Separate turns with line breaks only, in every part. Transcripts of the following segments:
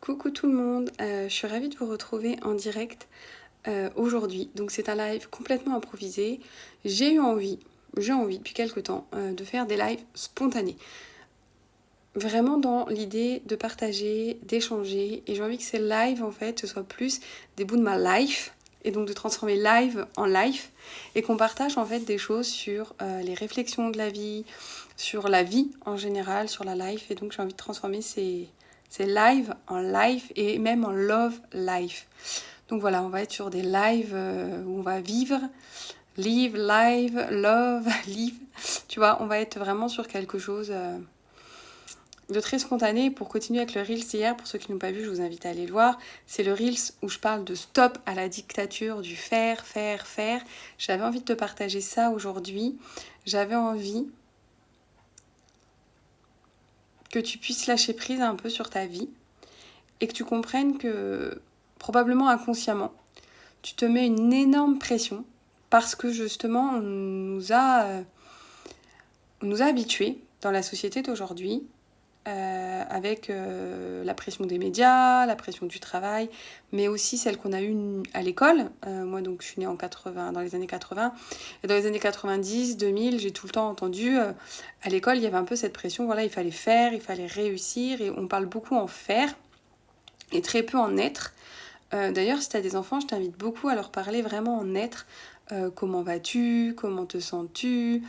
Coucou tout le monde, je suis ravie de vous retrouver en direct aujourd'hui. Donc c'est un live complètement improvisé. J'ai envie depuis quelques temps de faire des lives spontanés. Vraiment dans l'idée de partager, d'échanger. Et j'ai envie que ces lives en fait ce soit plus des bouts de ma life. Et donc de transformer live en life. Et qu'on partage en fait des choses sur les réflexions de la vie, sur la vie en général, sur la life. Et donc j'ai envie de transformer ces lives en life et même en love life. Donc voilà, on va être sur des lives où on va vivre, live, live, love, live. Tu vois, on va être vraiment sur quelque chose de très spontané. Pour continuer avec le Reels hier, pour ceux qui n'ont pas vu, je vous invite à aller le voir. C'est le Reels où je parle de stop à la dictature du faire, faire, faire. J'avais envie de te partager ça aujourd'hui. J'avais envie que tu puisses lâcher prise un peu sur ta vie et que tu comprennes que, probablement inconsciemment, tu te mets une énorme pression parce que justement on nous a habitués dans la société d'aujourd'hui avec la pression des médias, la pression du travail, mais aussi celle qu'on a eue à l'école. Moi donc je suis née dans les années 80, et dans les années 90, 2000, j'ai tout le temps entendu à l'école il y avait un peu cette pression, voilà, il fallait faire, il fallait réussir, et on parle beaucoup en faire et très peu en être. D'ailleurs, si tu as des enfants, je t'invite beaucoup à leur parler vraiment en être. Comment vas-tu? Comment te sens-tu?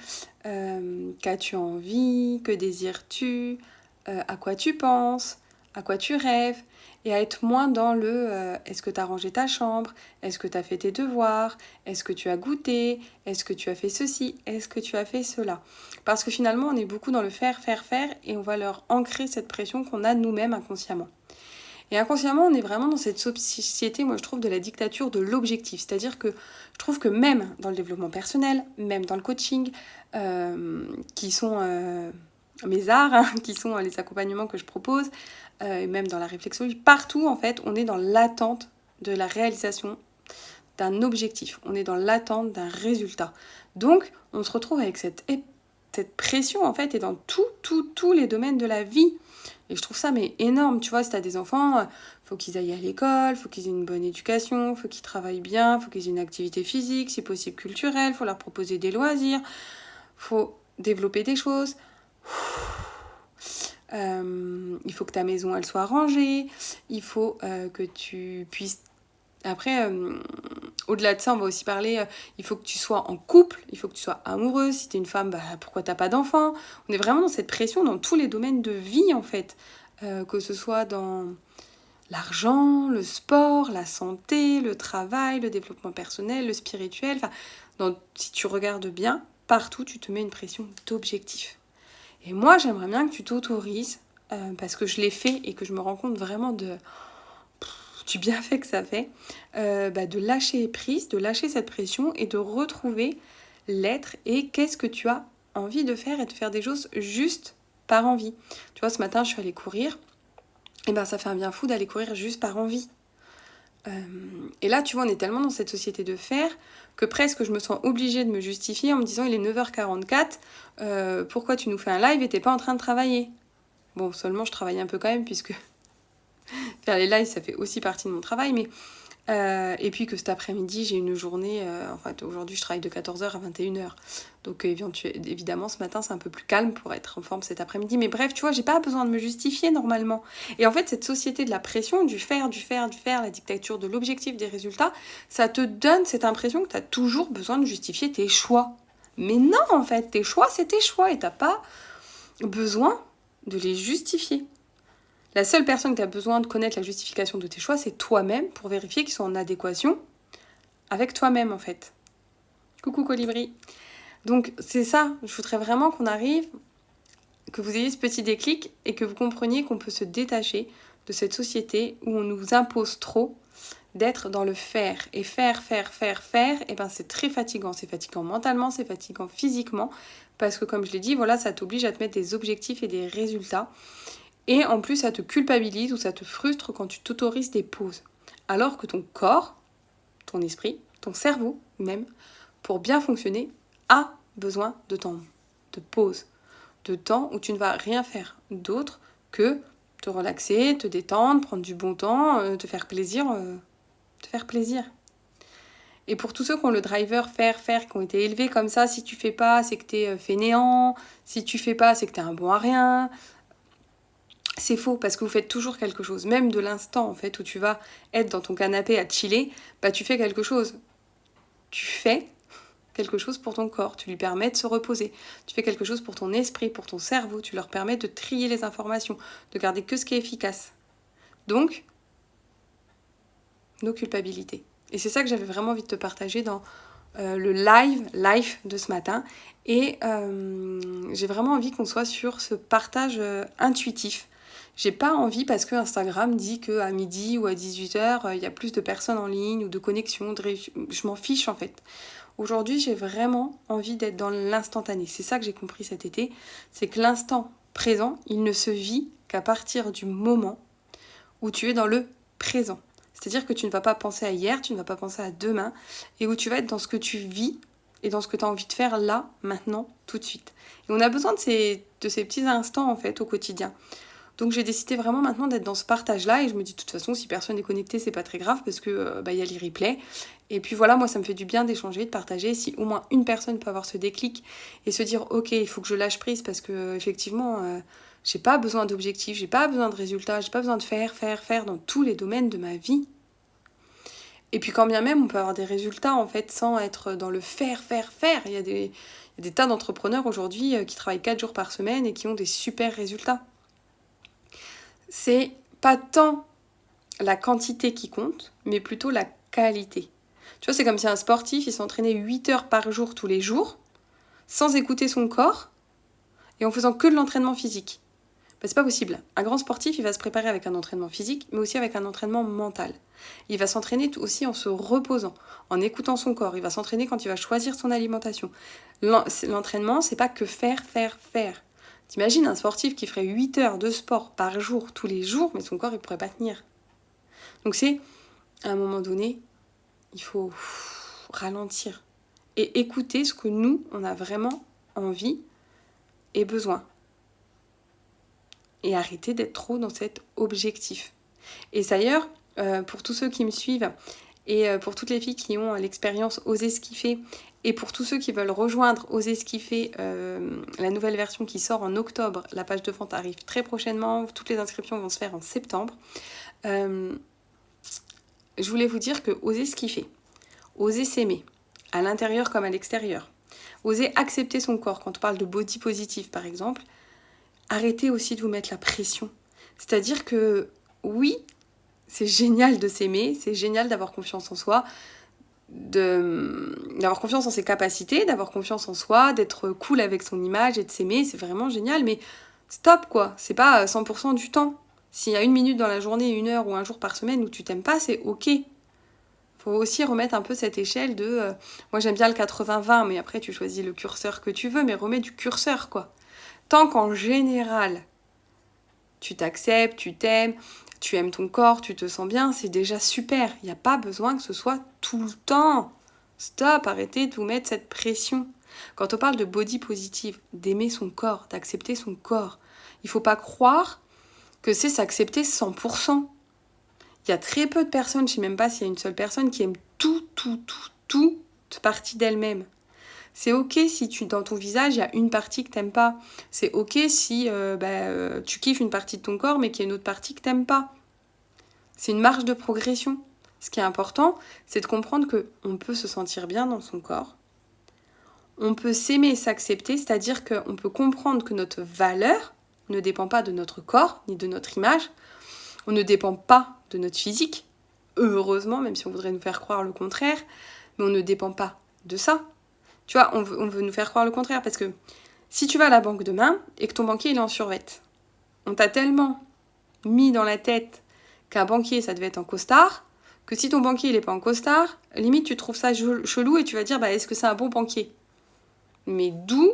Qu'as-tu envie? Que désires-tu? À quoi tu penses? À quoi tu rêves? Et à être moins dans le est-ce que tu as rangé ta chambre? Est-ce que tu as fait tes devoirs? Est-ce que tu as goûté? Est-ce que tu as fait ceci? Est-ce que tu as fait cela? Parce que finalement, on est beaucoup dans le faire, faire, faire, et on va leur ancrer cette pression qu'on a nous-mêmes inconsciemment. Et inconsciemment, on est vraiment dans cette société, moi je trouve, de la dictature de l'objectif. C'est-à-dire que je trouve que même dans le développement personnel, même dans le coaching, qui sont mes arts, hein, qui sont les accompagnements que je propose, et même dans la réflexion, partout en fait, on est dans l'attente de la réalisation d'un objectif. On est dans l'attente d'un résultat. Donc, on se retrouve avec cette pression en fait, et dans tous les domaines de la vie. Et je trouve ça mais énorme, tu vois, si t'as des enfants, faut qu'ils aillent à l'école, faut qu'ils aient une bonne éducation, faut qu'ils travaillent bien, faut qu'ils aient une activité physique, si possible culturelle, faut leur proposer des loisirs, faut développer des choses. Il faut que ta maison elle soit rangée, il faut que tu puisses. Après, au-delà de ça, on va aussi parler, il faut que tu sois en couple, il faut que tu sois amoureuse. Si t'es une femme, bah, pourquoi t'as pas d'enfant? On est vraiment dans cette pression dans tous les domaines de vie, en fait. Que ce soit dans l'argent, le sport, la santé, le travail, le développement personnel, le spirituel. Enfin, si tu regardes bien, partout, tu te mets une pression d'objectif. Et moi, j'aimerais bien que tu t'autorises, parce que je l'ai fait et que je me rends compte vraiment du bienfait que ça fait, de lâcher prise, de lâcher cette pression et de retrouver l'être et qu'est-ce que tu as envie de faire, et de faire des choses juste par envie. Tu vois, ce matin, je suis allée courir, et ben ça fait un bien fou d'aller courir juste par envie. Et là, tu vois, on est tellement dans cette société de faire que presque je me sens obligée de me justifier en me disant il est 9h44, pourquoi tu nous fais un live et t'es pas en train de travailler? Bon, seulement je travaille un peu quand même, puisque faire les lives, ça fait aussi partie de mon travail, mais et puis que cet après-midi, j'ai une journée, en fait, aujourd'hui, je travaille de 14h à 21h. Donc évidemment, ce matin, c'est un peu plus calme pour être en forme cet après-midi. Mais bref, tu vois, j'ai pas besoin de me justifier normalement. Et en fait, cette société de la pression, du faire, la dictature de l'objectif, des résultats, ça te donne cette impression que tu as toujours besoin de justifier tes choix. Mais non, en fait, tes choix, c'est tes choix et t'as pas besoin de les justifier. La seule personne qui a besoin de connaître la justification de tes choix, c'est toi-même, pour vérifier qu'ils sont en adéquation avec toi-même, en fait. Coucou Colibri. Donc c'est ça, je voudrais vraiment qu'on arrive, que vous ayez ce petit déclic et que vous compreniez qu'on peut se détacher de cette société où on nous impose trop d'être dans le faire. Et faire, et ben c'est très fatigant. C'est fatigant mentalement, c'est fatigant physiquement, parce que comme je l'ai dit, voilà, ça t'oblige à te mettre des objectifs et des résultats. Et en plus, ça te culpabilise ou ça te frustre quand tu t'autorises des pauses. Alors que ton corps, ton esprit, ton cerveau même, pour bien fonctionner, a besoin de temps, de pause, de temps où tu ne vas rien faire d'autre que te relaxer, te détendre, prendre du bon temps, te faire plaisir. Et pour tous ceux qui ont le driver faire, qui ont été élevés comme ça, si tu fais pas, c'est que t'es fainéant, si tu fais pas, c'est que t'es un bon à rien. C'est faux, parce que vous faites toujours quelque chose. Même de l'instant, en fait, où tu vas être dans ton canapé à chiller, bah tu fais quelque chose. Tu fais quelque chose pour ton corps, tu lui permets de se reposer. Tu fais quelque chose pour ton esprit, pour ton cerveau, tu leur permets de trier les informations, de garder que ce qui est efficace. Donc, nos culpabilités. Et c'est ça que j'avais vraiment envie de te partager dans le live de ce matin. Et j'ai vraiment envie qu'on soit sur ce partage intuitif. J'ai pas envie parce que Instagram dit qu'à midi ou à 18h, il y a plus de personnes en ligne ou de connexions. Je m'en fiche en fait. Aujourd'hui, j'ai vraiment envie d'être dans l'instantané. C'est ça que j'ai compris cet été. C'est que l'instant présent, il ne se vit qu'à partir du moment où tu es dans le présent. C'est-à-dire que tu ne vas pas penser à hier, tu ne vas pas penser à demain, et où tu vas être dans ce que tu vis et dans ce que tu as envie de faire là, maintenant, tout de suite. Et on a besoin de ces petits instants, en fait, au quotidien. Donc j'ai décidé vraiment maintenant d'être dans ce partage-là, et je me dis de toute façon, si personne n'est connecté, c'est pas très grave, parce que y a les replays. Et puis voilà, moi ça me fait du bien d'échanger, de partager. Si au moins une personne peut avoir ce déclic et se dire, ok, il faut que je lâche prise, parce que effectivement, j'ai pas besoin d'objectifs, j'ai pas besoin de résultats, j'ai pas besoin de faire dans tous les domaines de ma vie. Et puis quand bien même, on peut avoir des résultats en fait sans être dans le faire. Il y a des tas d'entrepreneurs aujourd'hui qui travaillent 4 jours par semaine et qui ont des super résultats. C'est pas tant la quantité qui compte, mais plutôt la qualité. Tu vois, c'est comme si un sportif, il s'entraînait 8 heures par jour tous les jours, sans écouter son corps, et en faisant que de l'entraînement physique. Ben, c'est pas possible. Un grand sportif, il va se préparer avec un entraînement physique, mais aussi avec un entraînement mental. Il va s'entraîner aussi en se reposant, en écoutant son corps. Il va s'entraîner quand il va choisir son alimentation. L'entraînement, c'est pas que faire. T'imagines un sportif qui ferait 8 heures de sport par jour, tous les jours, mais son corps, il pourrait pas tenir. Donc c'est, à un moment donné, il faut ralentir et écouter ce que nous, on a vraiment envie et besoin. Et arrêter d'être trop dans cet objectif. Et d'ailleurs, pour tous ceux qui me suivent, et pour toutes les filles qui ont l'expérience Oser ce kiffer, et pour tous ceux qui veulent rejoindre Oser ce kiffer, la nouvelle version qui sort en octobre, la page de vente arrive très prochainement, toutes les inscriptions vont se faire en septembre. Je voulais vous dire que Oser ce kiffer, oser s'aimer, à l'intérieur comme à l'extérieur, oser accepter son corps, quand on parle de body positive par exemple, arrêtez aussi de vous mettre la pression. C'est-à-dire que oui, c'est génial de s'aimer, c'est génial d'avoir confiance en soi, d'avoir confiance en ses capacités, d'avoir confiance en soi, d'être cool avec son image et de s'aimer, c'est vraiment génial, mais stop quoi, c'est pas 100% du temps. S'il y a 1 minute dans la journée, 1 heure ou 1 jour par semaine où tu t'aimes pas, c'est ok. Faut aussi remettre un peu cette échelle de... moi j'aime bien le 80-20, mais après tu choisis le curseur que tu veux, mais remets du curseur quoi. Tant qu'en général, tu t'acceptes, tu t'aimes, tu aimes ton corps, tu te sens bien, c'est déjà super. Il n'y a pas besoin que ce soit tout le temps. Stop, arrêtez de vous mettre cette pression. Quand on parle de body positive, d'aimer son corps, d'accepter son corps, il ne faut pas croire que c'est s'accepter 100%. Il y a très peu de personnes, je ne sais même pas s'il y a une seule personne qui aime toute partie d'elle-même. C'est ok si dans ton visage, il y a une partie que t'aimes pas. C'est ok si tu kiffes une partie de ton corps, mais qu'il y a une autre partie que t'aimes pas. C'est une marge de progression. Ce qui est important, c'est de comprendre qu'on peut se sentir bien dans son corps. On peut s'aimer et s'accepter, c'est-à-dire qu'on peut comprendre que notre valeur ne dépend pas de notre corps, ni de notre image. On ne dépend pas de notre physique, heureusement, même si on voudrait nous faire croire le contraire, mais on ne dépend pas de ça. Tu vois, on veut nous faire croire le contraire, parce que si tu vas à la banque demain et que ton banquier il est en survêt, on t'a tellement mis dans la tête qu'un banquier ça devait être en costard, que si ton banquier il est pas en costard, limite tu trouves ça chelou et tu vas dire est-ce que c'est un bon banquier ? Mais d'où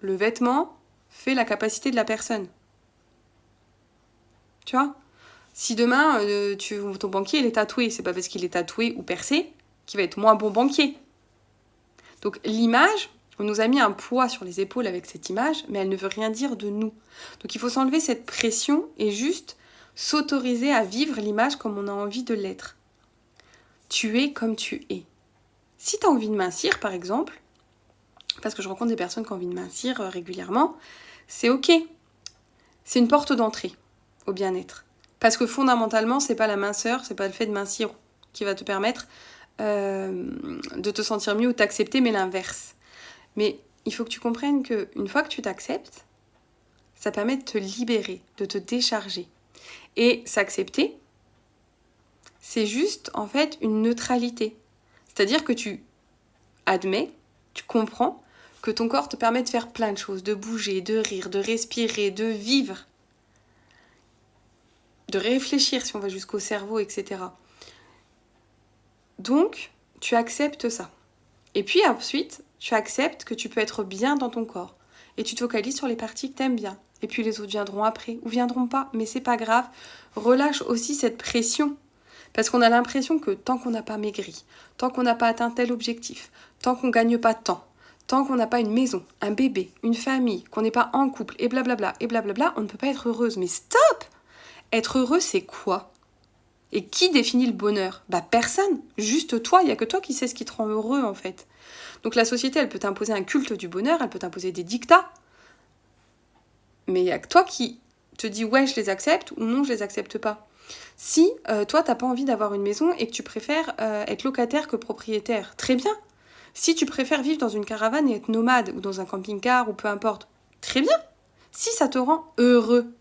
le vêtement fait la capacité de la personne. Tu vois ? Si demain ton banquier il est tatoué, c'est pas parce qu'il est tatoué ou percé qu'il va être moins bon banquier. Donc l'image, On nous a mis un poids sur les épaules avec cette image, mais elle ne veut rien dire de nous. Donc il faut s'enlever cette pression et juste s'autoriser à vivre l'image comme on a envie de l'être. Tu es comme tu es. Si tu as envie de mincir, par exemple, parce que je rencontre des personnes qui ont envie de mincir régulièrement, c'est ok. C'est une porte d'entrée au bien-être. Parce que fondamentalement, c'est pas la minceur, c'est pas le fait de mincir qui va te permettre de te sentir mieux ou t'accepter, mais l'inverse. Mais il faut que tu comprennes qu'une fois que tu t'acceptes, ça permet de te libérer, de te décharger. Et s'accepter, c'est juste en fait une neutralité. C'est-à-dire que tu admets, tu comprends que ton corps te permet de faire plein de choses, de bouger, de rire, de respirer, de vivre, de réfléchir si on va jusqu'au cerveau, etc. Donc, tu acceptes ça. Et puis ensuite, tu acceptes que tu peux être bien dans ton corps. Et tu te focalises sur les parties que tu aimes bien. Et puis les autres viendront après ou viendront pas. Mais c'est pas grave. Relâche aussi cette pression. Parce qu'on a l'impression que tant qu'on n'a pas maigri, tant qu'on n'a pas atteint tel objectif, tant qu'on gagne pas tant, tant qu'on n'a pas une maison, un bébé, une famille, qu'on n'est pas en couple, et blablabla, on ne peut pas être heureuse. Mais stop! Être heureux, c'est quoi? Et qui définit le bonheur? Bah personne, juste toi, il n'y a que toi qui sais ce qui te rend heureux en fait. Donc la société, elle peut t'imposer un culte du bonheur, elle peut t'imposer des dictats, mais il n'y a que toi qui te dis ouais je les accepte ou non je les accepte pas. Si toi t'as pas envie d'avoir une maison et que tu préfères être locataire que propriétaire, très bien. Si tu préfères vivre dans une caravane et être nomade ou dans un camping-car ou peu importe, très bien. Si ça te rend heureux,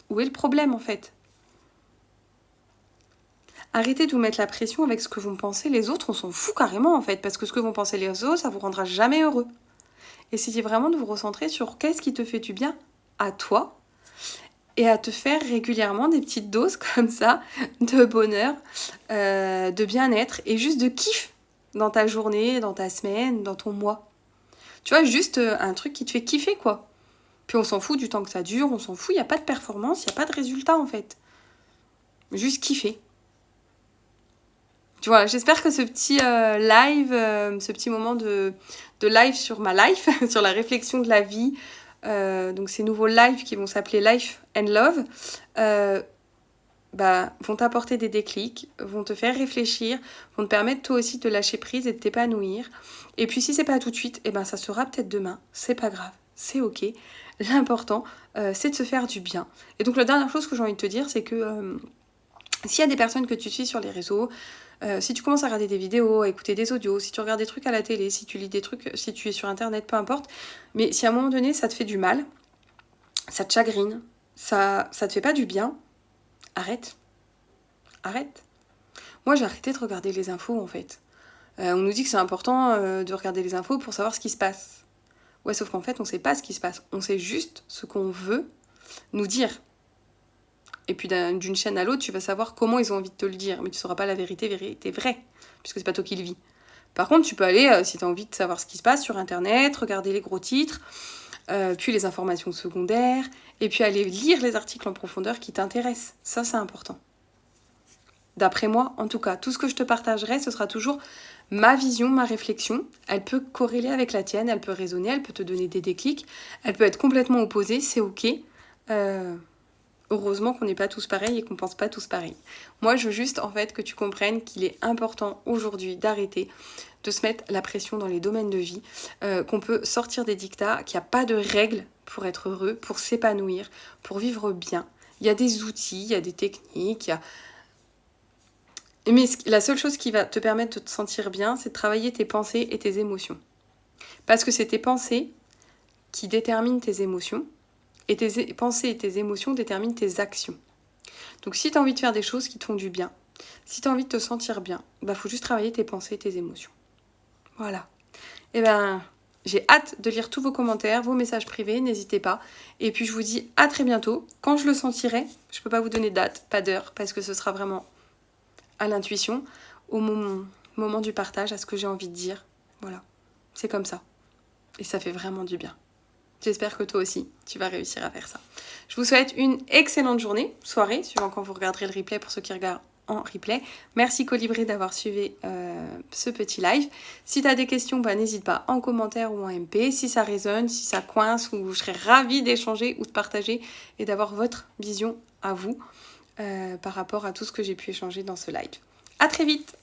où est le problème en fait? Arrêtez de vous mettre la pression avec ce que vont penser les autres, on s'en fout carrément en fait, parce que ce que vont penser les autres, ça vous rendra jamais heureux. Essayez vraiment de vous recentrer sur qu'est-ce qui te fait du bien à toi et à te faire régulièrement des petites doses comme ça de bonheur, de bien-être et juste de kiff dans ta journée, dans ta semaine, dans ton mois. Tu vois, juste un truc qui te fait kiffer quoi. Puis on s'en fout du temps que ça dure, on s'en fout, il n'y a pas de performance, il n'y a pas de résultat en fait. Juste kiffer. Voilà, j'espère que ce petit live, ce petit moment de live sur ma life, sur la réflexion de la vie, donc ces nouveaux lives qui vont s'appeler Life and Love, vont t'apporter des déclics, vont te faire réfléchir, vont te permettre toi aussi de lâcher prise et de t'épanouir. Et puis si c'est pas tout de suite, ça sera peut-être demain, c'est pas grave, c'est ok. L'important, c'est de se faire du bien. Et donc la dernière chose que j'ai envie de te dire, c'est que s'il y a des personnes que tu suis sur les réseaux, si tu commences à regarder des vidéos, à écouter des audios, si tu regardes des trucs à la télé, si tu lis des trucs, si tu es sur internet, peu importe, mais si à un moment donné ça te fait du mal, ça te chagrine, ça te fait pas du bien, arrête. Moi j'ai arrêté de regarder les infos en fait. On nous dit que c'est important de regarder les infos pour savoir ce qui se passe. Ouais, sauf qu'en fait on sait pas ce qui se passe, on sait juste ce qu'on veut nous dire. Et puis d'une chaîne à l'autre, tu vas savoir comment ils ont envie de te le dire. Mais tu ne sauras pas la vérité vraie, puisque c'est pas toi qui le vis. Par contre, tu peux aller, si tu as envie de savoir ce qui se passe sur Internet, regarder les gros titres, puis les informations secondaires, et puis aller lire les articles en profondeur qui t'intéressent. Ça, c'est important. D'après moi, en tout cas, tout ce que je te partagerai, ce sera toujours ma vision, ma réflexion. Elle peut corréler avec la tienne, elle peut résonner, elle peut te donner des déclics, elle peut être complètement opposée, c'est ok. Heureusement qu'on n'est pas tous pareils et qu'on pense pas tous pareil. Moi, je veux juste en fait que tu comprennes qu'il est important aujourd'hui d'arrêter de se mettre la pression dans les domaines de vie, qu'on peut sortir des dictats, qu'il n'y a pas de règles pour être heureux, pour s'épanouir, pour vivre bien. Il y a des outils, il y a des techniques, mais la seule chose qui va te permettre de te sentir bien, c'est de travailler tes pensées et tes émotions. Parce que c'est tes pensées qui déterminent tes émotions, et tes pensées et tes émotions déterminent tes actions. Donc si tu as envie de faire des choses qui te font du bien, si tu as envie de te sentir bien, faut juste travailler tes pensées et tes émotions. Voilà. J'ai hâte de lire tous vos commentaires, vos messages privés, n'hésitez pas. Et puis je vous dis à très bientôt. Quand je le sentirai, je peux pas vous donner de date, pas d'heure, parce que ce sera vraiment à l'intuition, au moment du partage, à ce que j'ai envie de dire. Voilà. C'est comme ça. Et ça fait vraiment du bien. J'espère que toi aussi, tu vas réussir à faire ça. Je vous souhaite une excellente journée, soirée, suivant quand vous regarderez le replay pour ceux qui regardent en replay. Merci Colibri d'avoir suivi ce petit live. Si tu as des questions, n'hésite pas en commentaire ou en MP. Si ça résonne, si ça coince, ou je serais ravie d'échanger ou de partager et d'avoir votre vision à vous par rapport à tout ce que j'ai pu échanger dans ce live. À très vite!